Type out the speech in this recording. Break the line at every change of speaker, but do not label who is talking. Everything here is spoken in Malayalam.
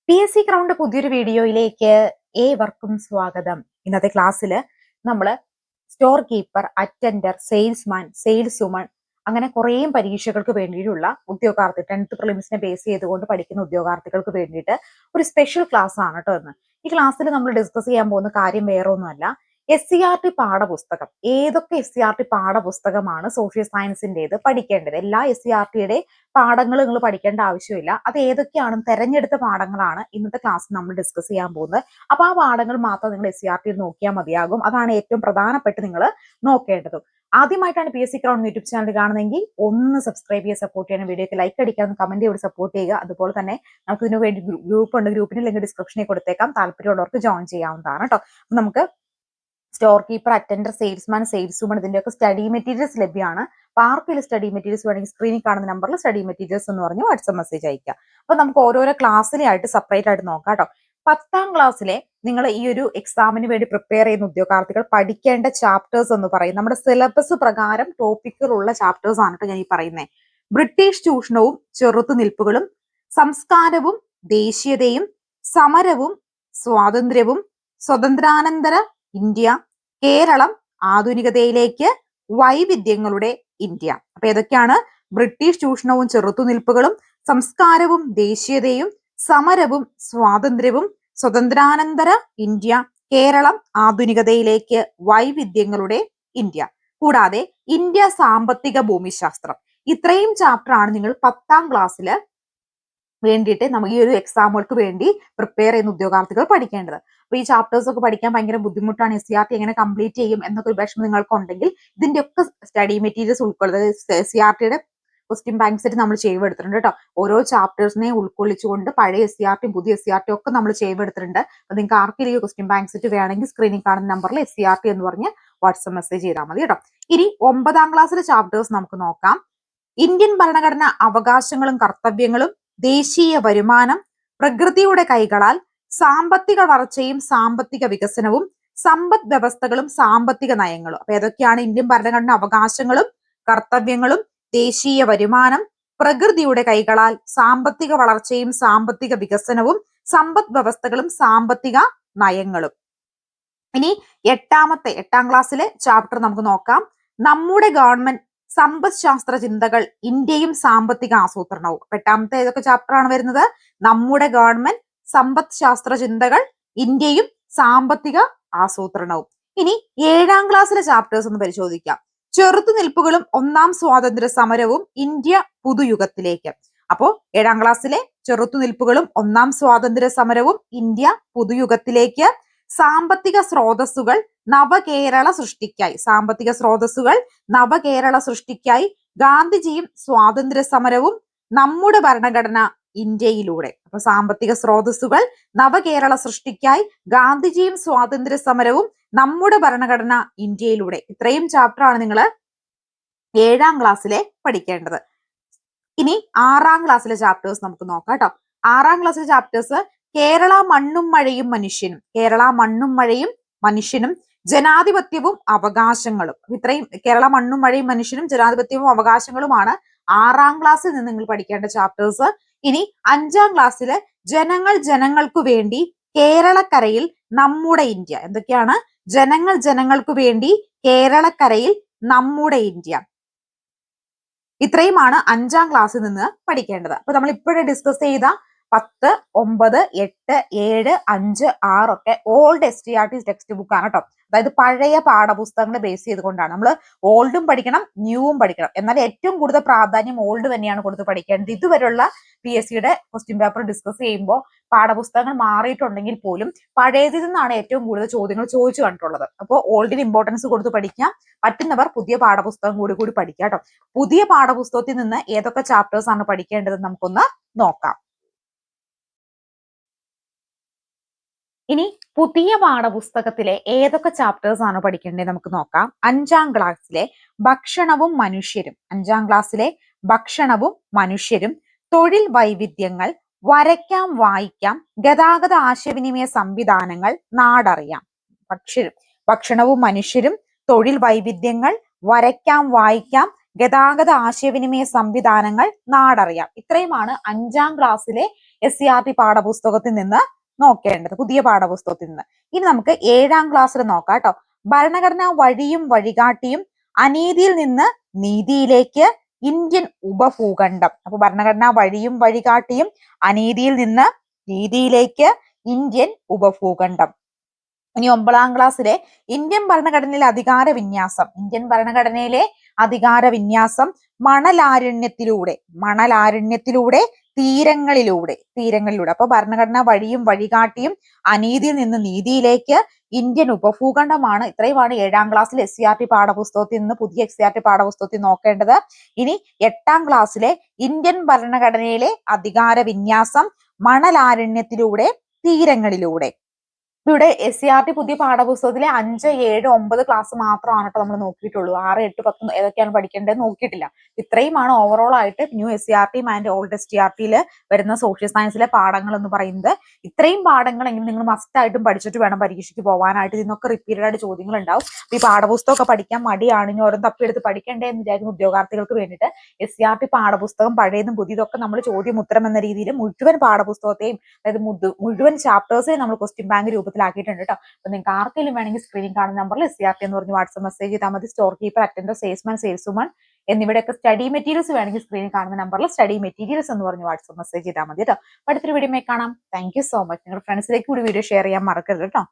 PSC ക്രൗണ്ട് പുതിയൊരു വീഡിയോയിലേക്ക് ഏവർക്കും സ്വാഗതം. ഇന്നത്തെ ക്ലാസ്സിൽ നമ്മൾ store keeper, attender, salesman, sales woman അങ്ങനെ കുറേ പരീക്ഷകൾക്ക് വേണ്ടിയിട്ടുള്ള ഉദ്യോഗാർത്ഥി 10th പ്രിലിംസിനെ ബേസ് ചെയ്തുകൊണ്ട് പഠിക്കുന്ന ഉദ്യോഗാർത്ഥികൾക്ക് വേണ്ടിയിട്ട് ഒരു സ്പെഷ്യൽ ക്ലാസ് ആണ് കേട്ടോ ഇന്ന്. ഈ ക്ലാസ്സിൽ നമ്മൾ ഡിസ്കസ് ചെയ്യാൻ പോകുന്ന കാര്യം വേറെ ഒന്നുമല്ല, SCERT പാഠപുസ്തകം. ഏതൊക്കെ SCERT പാഠപുസ്തകമാണ് സോഷ്യൽ സയൻസിൻ്റെത് പഠിക്കേണ്ടത്? എല്ലാ SCERTയുടെ പാഠങ്ങൾ നിങ്ങൾ പഠിക്കേണ്ട ആവശ്യമില്ല. അത് ഏതൊക്കെയാണെന്ന് തെരഞ്ഞെടുത്ത പാഠങ്ങളാണ് ഇന്നത്തെ ക്ലാസ്സിൽ നമ്മൾ ഡിസ്കസ് ചെയ്യാൻ പോകുന്നത്. അപ്പൊ ആ പാഠങ്ങൾ മാത്രം നിങ്ങൾ SCERT നോക്കിയാൽ മതിയാകും. അതാണ് ഏറ്റവും പ്രധാനപ്പെട്ട് നിങ്ങൾ നോക്കേണ്ടത്. ആദ്യമായിട്ടാണ് PSC ക്രൗണ്ട് യൂട്യൂബ് ചാനൽ കാണുന്നതെങ്കിൽ ഒന്ന് സബ്സ്ക്രൈബ് ചെയ്ത് സപ്പോർട്ട് ചെയ്യണം. വീഡിയോക്ക് ലൈക്ക് അടിക്കാനും കമന്റ് ചെയ്ത് സപ്പോർട്ട് ചെയ്യുക. അതുപോലെ തന്നെ നമുക്ക് ഇതിനു വേണ്ടി ഗ്രൂപ്പ് ഉണ്ട്, ഗ്രൂപ്പിന്റെ ലിങ്ക് ഡിസ്ക്രിപ്ഷനിൽ കൊടുത്തേക്കാം. താല്പര്യമുള്ളവർക്ക് ജോയിൻ ചെയ്യാവുന്നതാണ് കേട്ടോ. നമുക്ക് store keeper, attender, salesman, sales woman ഇതിന്റെയൊക്കെ സ്റ്റഡി മെറ്റീരിയൽസ് ലഭ്യമാണ്. പാർക്കിൽ സ്റ്റഡി മെറ്റീരിയൽസ് വേണമെങ്കിൽ സ്ക്രീനിൽ കാണുന്ന നമ്പറിൽ സ്റ്റഡി മെറ്റീരിയൽസ് എന്ന് പറഞ്ഞ് വാട്സ്ആപ്പ് മെസ്സേജ് അയക്കുക. അപ്പൊ നമുക്ക് ഓരോരോ ക്ലാസ്സിലെ ആയിട്ട് സെപ്പറേറ്റ് ആയിട്ട് നോക്കാം കേട്ടോ. 10th ക്ലാസ്സിലെ നിങ്ങൾ ഈ ഒരു എക്സാമിന് വേണ്ടി പ്രിപ്പയർ ചെയ്യുന്ന ഉദ്യോഗാർത്ഥികൾ പഠിക്കേണ്ട ചാപ്റ്റേഴ്സ് എന്ന് പറയും നമ്മുടെ സിലബസ് പ്രകാരം ടോപ്പിക്കുകളുള്ള ചാപ്റ്റേഴ്സ് ആണ് ഞാൻ ഈ പറയുന്നത്. ബ്രിട്ടീഷ് ചൂഷണവും ചെറുത്തുനിൽപ്പുകളും, സംസ്കാരവും ദേശീയതയും, സമരവും സ്വാതന്ത്ര്യവും, സ്വതന്ത്രാനന്തര ഇന്ത്യ, കേരളം, ആധുനികതയിലേക്ക്, വൈവിധ്യങ്ങളുടെ ഇന്ത്യ. അപ്പൊ ഏതൊക്കെയാണ്? ബ്രിട്ടീഷ് ചൂഷണവും ചെറുത്തുനിൽപ്പുകളും, സംസ്കാരവും ദേശീയതയും, സമരവും സ്വാതന്ത്ര്യവും, സ്വതന്ത്രാനന്തര ഇന്ത്യ, കേരളം, ആധുനികതയിലേക്ക്, വൈവിധ്യങ്ങളുടെ ഇന്ത്യ. കൂടാതെ ഇന്ത്യ സാമ്പത്തിക ഭൂമിശാസ്ത്രം. ഇത്രയും ചാപ്റ്റർ ആണ് നിങ്ങൾ 10th ക്ലാസ്സിൽ വേണ്ടിയിട്ട് നമുക്ക് ഈ ഒരു എക്സാമുകൾക്ക് വേണ്ടി പ്രിപ്പയർ ചെയ്യുന്ന ഉദ്യോഗാർത്ഥികൾ പഠിക്കേണ്ടത്. അപ്പൊ ഈ ചാപ്റ്റേഴ്സ് ഒക്കെ പഠിക്കാൻ ഭയങ്കര ബുദ്ധിമുട്ടാണ്, SCERT എങ്ങനെ കംപ്ലീറ്റ് ചെയ്യും എന്നൊക്കെ ഒരു വിഷമം നിങ്ങൾക്ക് ഉണ്ടെങ്കിൽ ഇതിന്റെ ഒക്കെ സ്റ്റഡി മെറ്റീരിയൽസ് ഉൾക്കൊള്ളുന്നത് SCERTയുടെ ക്വസ്റ്റ്യൻ ബാങ്ക് സെറ്റ് നമ്മൾ ചെയ്തെടുത്തിട്ടുണ്ട് കേട്ടോ. ഓരോ ചാപ്റ്റേഴ്സിനെ ഉൾക്കൊള്ളിച്ചുകൊണ്ട് പഴയ SCERTയും പുതിയ SCERTയും ഒക്കെ നമ്മൾ ചെയ്തെടുത്തിട്ടുണ്ട്. അപ്പൊ നിങ്ങൾക്ക് ആർക്കെങ്കിലും ക്വസ്റ്റ്യൻ ബാങ്ക് സെറ്റ് വേണമെങ്കിൽ സ്ക്രീനിൽ കാണുന്ന നമ്പറിൽ SCERT എന്ന് പറഞ്ഞ് വാട്സ്ആപ്പ് മെസ്സേജ് ചെയ്താൽ മതി കേട്ടോ. ഇനി 9th ക്ലാസ്സിലെ ചാപ്റ്റേഴ്സ് നമുക്ക് നോക്കാം. ഇന്ത്യൻ ഭരണഘടന അവകാശങ്ങളും കർത്തവ്യങ്ങളും, ദേശീയ വരുമാനം, പ്രകൃതിയുടെ കൈകളാൽ, സാമ്പത്തിക വളർച്ചയും സാമ്പത്തിക വികസനവും, സമ്പദ് വ്യവസ്ഥകളും സാമ്പത്തിക നയങ്ങളും. അപ്പൊ ഏതൊക്കെയാണ് ഇന്ത്യൻ ഭരണഘടന അവകാശങ്ങളും കർത്തവ്യങ്ങളും, ദേശീയ വരുമാനം, പ്രകൃതിയുടെ കൈകളാൽ, സാമ്പത്തിക വളർച്ചയും സാമ്പത്തിക വികസനവും, സമ്പദ് വ്യവസ്ഥകളും സാമ്പത്തിക നയങ്ങളും. ഇനി 8th ക്ലാസ്സിലെ ചാപ്റ്റർ നമുക്ക് നോക്കാം. നമ്മുടെ ഗവൺമെന്റ്, സമ്പദ് ശാസ്ത്ര ചിന്തകൾ, ഇന്ത്യയും സാമ്പത്തിക ആസൂത്രണവും. 8th ഏതൊക്കെ ചാപ്റ്റർ ആണ് വരുന്നത്? നമ്മുടെ ഗവൺമെന്റ്, സമ്പദ് ശാസ്ത്ര ചിന്തകൾ, ഇന്ത്യയും സാമ്പത്തിക ആസൂത്രണവും. ഇനി 7th ക്ലാസ്സിലെ ചാപ്റ്റേഴ്സ് ഒന്ന് പരിശോധിക്കാം. ചെറുത്തുനിൽപ്പുകളും ഒന്നാം സ്വാതന്ത്ര്യ സമരവും, ഇന്ത്യ പുതുയുഗത്തിലേക്ക്. അപ്പോ 7th ക്ലാസ്സിലെ ചെറുത്തുനിൽപ്പുകളും ഒന്നാം സ്വാതന്ത്ര്യ സമരവും, ഇന്ത്യ പുതുയുഗത്തിലേക്ക്. സാമ്പത്തിക സ്രോതസ്സുകൾ നവകേരള സൃഷ്ടിക്കായി. സാമ്പത്തിക സ്രോതസ്സുകൾ നവകേരള സൃഷ്ടിക്കായി, ഗാന്ധിജിയും സ്വാതന്ത്ര്യ സമരവും, നമ്മുടെ ഭരണഘടന ഇന്ത്യയിലൂടെ. അപ്പൊ സാമ്പത്തിക സ്രോതസ്സുകൾ നവകേരള സൃഷ്ടിക്കായി, ഗാന്ധിജിയും സ്വാതന്ത്ര്യ സമരവും, നമ്മുടെ ഭരണഘടന ഇന്ത്യയിലൂടെ. ഇത്രയും ചാപ്റ്റർ ആണ് നിങ്ങൾ 7th ക്ലാസ്സിലെ പഠിക്കേണ്ടത്. ഇനി 6th ക്ലാസ്സിലെ ചാപ്റ്റേഴ്സ് നമുക്ക് നോക്കാം കേട്ടോ. 6th ക്ലാസ്സിലെ ചാപ്റ്റേഴ്സ് കേരള മണ്ണും മഴയും മനുഷ്യനും. കേരള മണ്ണും മഴയും മനുഷ്യനും, ജനാധിപത്യവും അവകാശങ്ങളും. ഇത്രയും കേരള മണ്ണും മഴയും മനുഷ്യനും, ജനാധിപത്യവും അവകാശങ്ങളുമാണ് 6th ക്ലാസ്സിൽ നിന്ന് നിങ്ങൾ പഠിക്കേണ്ട ചാപ്റ്റേഴ്സ്. ഇനി 5th ക്ലാസ്സില് ജനങ്ങൾ ജനങ്ങൾക്കു വേണ്ടി, കേരളക്കരയിൽ, നമ്മുടെ ഇന്ത്യ. എന്തൊക്കെയാണ്? ജനങ്ങൾ ജനങ്ങൾക്കു വേണ്ടി, കേരളക്കരയിൽ, നമ്മുടെ ഇന്ത്യ. ഇത്രയുമാണ് 5th ക്ലാസ്സിൽ നിന്ന് പഠിക്കേണ്ടത്. അപ്പൊ നമ്മൾ ഇപ്പോഴേ ഡിസ്കസ് ചെയ്ത 10, 9, 8, 7, 5, 6 ഒക്കെ ഓൾഡ് SCERT ടെക്സ്റ്റ് ബുക്ക് ആണ് കേട്ടോ. അതായത് പഴയ പാഠപുസ്തകങ്ങളെ ബേസ് ചെയ്തുകൊണ്ടാണ്. നമ്മൾ ഓൾഡും പഠിക്കണം, ന്യൂവും പഠിക്കണം. എന്നാൽ ഏറ്റവും കൂടുതൽ പ്രാധാന്യം ഓൾഡ് തന്നെയാണ് കൊടുത്ത് പഠിക്കേണ്ടത്. ഇതുവരെയുള്ള PSCയുടെ ക്വസ്റ്റ്യൻ പേപ്പർ ഡിസ്കസ് ചെയ്യുമ്പോൾ പാഠപുസ്തകങ്ങൾ മാറിയിട്ടുണ്ടെങ്കിൽ പോലും പഴയതിൽ നിന്നാണ് ഏറ്റവും കൂടുതൽ ചോദ്യങ്ങൾ ചോദിച്ചു കണ്ടിട്ടുള്ളത്. അപ്പോൾ ഓൾഡിന് ഇമ്പോർട്ടൻസ് കൊടുത്ത് പഠിക്കാം. പറ്റുന്നവർ പുതിയ പാഠപുസ്തകം കൂടി പഠിക്കാം കേട്ടോ. പുതിയ പാഠപുസ്തകത്തിൽ നിന്ന് ഏതൊക്കെ ചാപ്റ്റേഴ്സ് ആണ് പഠിക്കേണ്ടത് നമുക്കൊന്ന് നോക്കാം. ഇനി പുതിയ പാഠപുസ്തകത്തിലെ ഏതൊക്കെ ചാപ്റ്റേഴ്സ് ആണ് പഠിക്കേണ്ടത് നമുക്ക് നോക്കാം. 5th ക്ലാസ്സിലെ ഭക്ഷണവും മനുഷ്യരും. 5th ക്ലാസ്സിലെ ഭക്ഷണവും മനുഷ്യരും, തൊഴിൽ വൈവിധ്യങ്ങൾ, വരയ്ക്കാം വായിക്കാം, ഗതാഗത ആശയവിനിമയ സംവിധാനങ്ങൾ, നാടറിയാം. ഭക്ഷണവും മനുഷ്യരും, തൊഴിൽ വൈവിധ്യങ്ങൾ, വരയ്ക്കാം വായിക്കാം, ഗതാഗത ആശയവിനിമയ സംവിധാനങ്ങൾ, നാടറിയാം. ഇത്രയുമാണ് 5ാം ക്ലാസ്സിലെ SCERT പാഠപുസ്തകത്തിൽ നിന്ന് നോക്കേണ്ടത്, പുതിയ പാഠപുസ്തകത്തിൽ നിന്ന്. ഇനി നമുക്ക് 7ാം ക്ലാസ്സിൽ നോക്കാം കേട്ടോ. ഭരണഘടന വഴിയും വഴികാട്ടിയും, അനീതിയിൽ നിന്ന് നീതിയിലേക്ക്, ഇന്ത്യൻ ഉപഭൂഖണ്ഡം. അപ്പൊ ഭരണഘടന വഴിയും വഴികാട്ടിയും, അനീതിയിൽ നിന്ന് നീതിയിലേക്ക്, ഇന്ത്യൻ ഉപഭൂഖണ്ഡം. ഇനി 9ാം ക്ലാസ്സിലെ ഇന്ത്യൻ ഭരണഘടനയിലെ അധികാര വിന്യാസം, ഇന്ത്യൻ ഭരണഘടനയിലെ അധികാര വിന്യാസം, മണലാരണ്യത്തിലൂടെ, തീരങ്ങളിലൂടെ. അപ്പൊ ഭരണഘടന വഴിയും വഴികാട്ടിയും, അനീതിയിൽ നിന്ന് നീതിയിലേക്ക്, ഇന്ത്യൻ ഉപഭൂഖണ്ഡമാണ്. ഇത്രയുമാണ് 7ാം ക്ലാസ്സിൽ SCERT പാഠപുസ്തകത്തിൽ നിന്ന്, പുതിയ SCERT പാഠപുസ്തകത്തിൽ നോക്കേണ്ടത്. ഇനി 8ാം ക്ലാസ്സിലെ ഇന്ത്യൻ ഭരണഘടനയിലെ അധികാര വിന്യാസം, മണലാരണ്യത്തിലൂടെ, തീരങ്ങളിലൂടെ. ഇവിടെ SCERT പുതിയ പാഠപുസ്തകത്തിലെ 5, 7, 9 ക്ലാസ് മാത്രമാണ് കേട്ടോ നമ്മൾ നോക്കിയിട്ടുള്ളൂ. 6, 8, 10 ഏതൊക്കെയാണ് പഠിക്കേണ്ടത് നോക്കിയിട്ടില്ല. ഇത്രയുമാണ് ഓവറോൾ ആയിട്ട് new SCERT and old SCERT വരുന്ന സോഷ്യൽ സയൻസിലെ പാഠങ്ങൾ എന്ന് പറയുന്നത്. ഇത്രയും പാഠങ്ങളെങ്കിലും നിങ്ങൾ മസ്റ്റ് ആയിട്ടും പഠിച്ചിട്ട് വേണം പരീക്ഷയ്ക്ക് പോകാനായിട്ട്. ഇതിനൊക്കെ റിപ്പീറ്റഡ് ആയിട്ട് ചോദ്യങ്ങൾ ഉണ്ടാവും. ഈ പാഠപുസ്തകമൊക്കെ പഠിക്കാൻ മടിയാണെങ്കിൽ ഓരോ തപ്പിയെടുത്ത് പഠിക്കണ്ടേ എന്ന് വിചാരിക്കുന്ന ഉദ്യോഗാർത്ഥികൾക്ക് വേണ്ടിയിട്ട് SCERT പാഠപുസ്തകം പഴയതും പുതിയതൊക്കെ നമ്മൾ ചോദ്യം ഉത്തരം എന്ന രീതിയിൽ മുഴുവൻ പാഠപുസ്തകത്തെയും, അതായത് മുഴുവൻ ചാപ്റ്റേഴ്സെയും നമ്മൾ ക്വസ്റ്റ്യൻ ബാങ്ക് രൂപത്തിലാക്കിയിട്ടുണ്ട് കേട്ടോ. അപ്പൊ നിങ്ങൾക്ക് ആർക്കെങ്കിലും വേണമെങ്കിൽ സ്ക്രീനിൽ കാണുന്ന നമ്പറിൽ SCERT എന്ന് പറഞ്ഞ് വാട്സ്ആപ്പ് മെസ്സേജ് ചെയ്താൽ മതി. Store keeper, attender, salesman, saleswoman എന്നിവിടെയൊക്കെ സ്റ്റഡി മെറ്റീരിയൽസ് വേണമെങ്കിൽ സ്ക്രീനിൽ കാണുന്ന നമ്പറിൽ സ്റ്റഡി മെറ്റീരിയൽസ് എന്ന് പറഞ്ഞ് വാട്സ്ആപ്പ് മെസ്സേജ് ചെയ്താൽ മതി കേട്ടോ. അടുത്തൊരു വീഡിയോ കാണാം. Thank you so much. നിങ്ങളുടെ ഫ്രണ്ട്സിലേക്ക് കൂടി വീഡിയോ ഷെയർ ചെയ്യാൻ മറക്കരുത് കേട്ടോ.